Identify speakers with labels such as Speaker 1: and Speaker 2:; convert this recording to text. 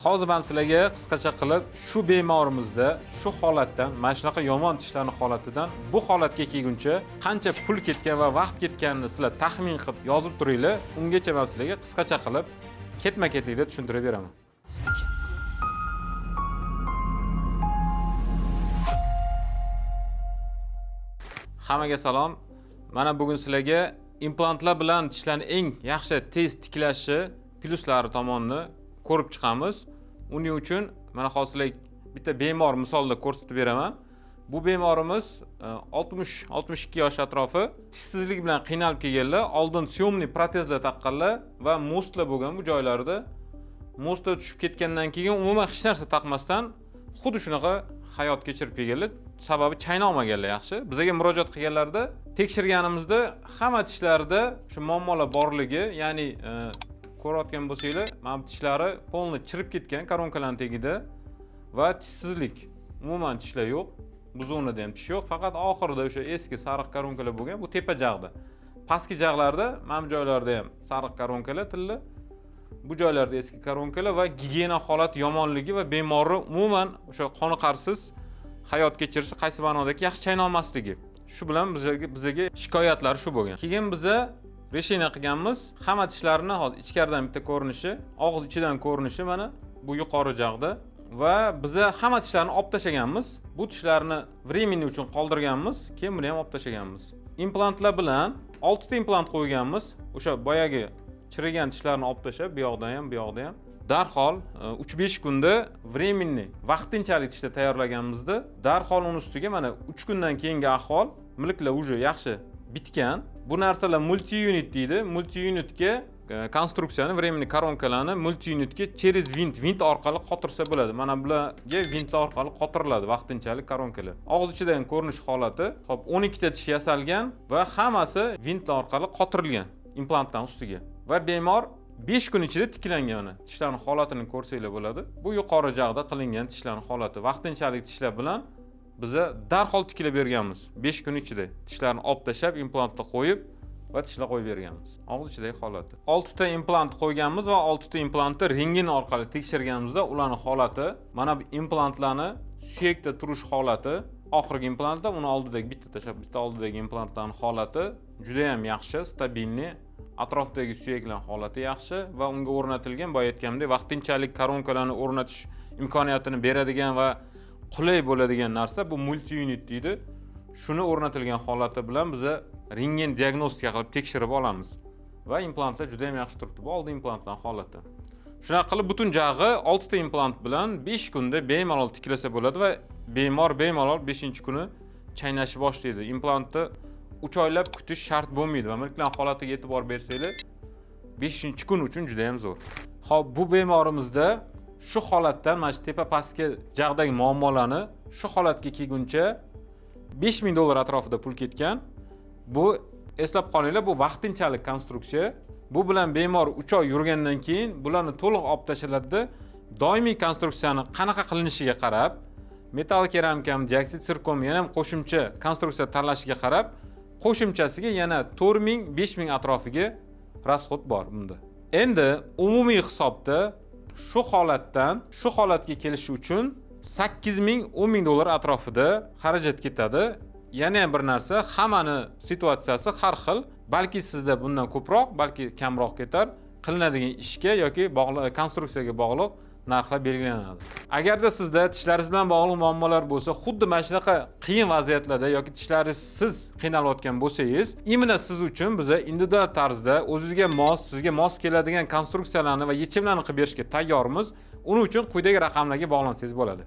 Speaker 1: Hozir men sizlarga qisqacha qilib shu bemorimizda shu holatdan, mana shunaqa yomon tishlarning holatidan bu holatga kelguncha qancha pul ketgan va vaqt ketganini sizlar taxmin qilib yozib turinglar. Ungacha men sizlarga qisqacha qilib ketma-ketlikda tushuntirib beraman. Hammaga salom. Mana bugun sizlarga implantlar bilan tishlarning eng yaxshi tez tiklashi plyuslari tomonini ko'rib chiqamiz. Uning uchun mana hozir bitta bemor misolida ko'rsatib beraman. Bu bemorimiz 60-62 yosh atrofi, tishsizlik bilan qiynalib kelganlar, oldin syomniy protezlar taqqanlar va mostlar bo'lgan bu joylarda. Mostlar tushib ketgandan keyin umuman hech narsa taqmasdan xuddi shunaqa hayot kechirib kelganlar. Sababi chaynolmaganlar yaxshi. Bizga murojaat qilganlarda tekshirganimizda hamma tishlarda shu muammolar borligi, ya'ni ko'rayotgan bo'lsanglar, mana tishlari polni chirib ketgan koronkalarning tagida va tishsizlik. Umuman tishlar yo'q. Bu zonada ham tish yo'q, faqat oxirida o'sha eski sariq koronkalar bo'lgan, bu tepa jag'da. Pastki jag'larda, mana bu joylarda ham sariq koronkalar tilla. Bu joylarda eski koronkalar va gigiyena holati yomonligi va bemorni umuman o'sha qoniqarsiz hayot kechirishi, qaysi ma'nodagi yaxshi chaynolmasligi. Shu bilan bizga shikoyatlar shu bo'lgan. Keyin biza resheniya qilganmiz. Hamma tishlarni hozir ichkaridan bitta ko'rinishi, og'iz ichidan ko'rinishi mana bu yuqori jag'da va biza hamma tishlarni olib tashlaganmiz. Bu tishlarni времени uchun qoldirganmiz, keyin buni ham olib tashlaganmiz. Implantlar bilan 6 ta implant qo'yganmiz. O'sha boyagi chirigan tishlarni olib tashlab, bu yoqdan ham, bu yoqdan ham darhol 3-5 kunda времени vaqtinchalik tishda tayyorlaganimizda darhol uning ustiga mana 3 kundan keyingi ahvol milklar уже yaxshi bitgan. Bu narsalar multi-unit deydi. Multi-unitga konstruksiyani, времени koronkalarni multi-unitga через vint orqali qotirsa bo'ladi. Mana bularga vintlar orqali qotiriladi vaqtinchalik koronkalar. Og'iz ichidan ko'rinish holati, xo'p 12 ta tish yasalgan va hammasi vintlar orqali qotirilgan implantdan ustiga. Va bemor 5 kun ichida tiklangan mana. Tishlarning holatini ko'rsanglar bo'ladi. Bu yuqori jag'da qilingan tishlarning holati. Vaqtinchalik tishlar bilan biza darhol tiklab berganmiz. 5 kun ichida tishlarni olib tashlab, implantni qo'yib va tishlar qo'yib berganmiz. Og'iz ichidagi holati. 6 ta implant qo'yganmiz va 6 ta implantni rentgen orqali tekshirganimizda ularning holati, mana bu implantlarni suyakda turish holati, oxirgi implantda uni oldidagi bitta oldidagi implantlarning holati juda ham yaxshi, stabilniy. Atrofdagi suyaklar holati yaxshi va unga o'rnatilgan, boya aytganimdek, vaqtinchalik koronkalarni o'rnatish imkoniyatini beradigan va qulay bo'ladigan narsa bu multi-unit deydi. Shuni o'rnatilgan holati bilan biza rentgen diagnostika qilib tekshirib olamiz va implantlar juda ham yaxshi turibdi. Bu oldin implantlar holati. Shunaqa qilib butun jag'i 6 ta implant bilan 5 kunda bemalol tiklasa bo'ladi va bemor bemalol 5-kuni chaynashni boshlaydi. Implantni 3 oylab kutish shart bo'lmaydi va milklar holatiga e'tibor bersanglar 5-kun uchun juda ham zo'r. Xo'p, bu bemorimizda shu holatdan mana shu tepa pastki jag'dagi muammolarni shu holatga kelguncha $5000 atrofida pul ketgan. Bu eslab qolinglar, bu vaqtinchalik konstruksiya. Bu bilan bemor 3 oy yurgandan keyin bularni to'liq olib tashladi. Doimiy konstruksiyani qanaqa qilinishiga qarab, metall keramikam, dioksid sirkom yana ham qo'shimcha konstruksiya tanlashiga qarab, qo'shimchasiga yana 4000-5000 atrofiga rasxod bor bunda. Endi umumiy hisobda shu holatdan shu holatga kelish uchun $8000-10 atrofida xarajat ketadi. Yana bir narsa, hammani situatsiyasi har xil. Balki sizda bundan ko'proq, balki kamroq ketar. Qilinadigan ishga yoki konstruksiyaga bog'liq narxlar belgilanadi. Agarda sizda tishlaringiz bilan bog'liq muammolar bo'lsa, xuddi mana shunaqa qiyin vaziyatlarda yoki tishlaringiz qiynalayotgan bo'lsangiz, imенно siz uchun biz individual tarzda o'zingizga mos, sizga mos keladigan konstruksiyalarni va yechimlarni qilib berishga tayyormiz. Uning uchun quyidagi raqamlarga bog'lansangiz bo'ladi.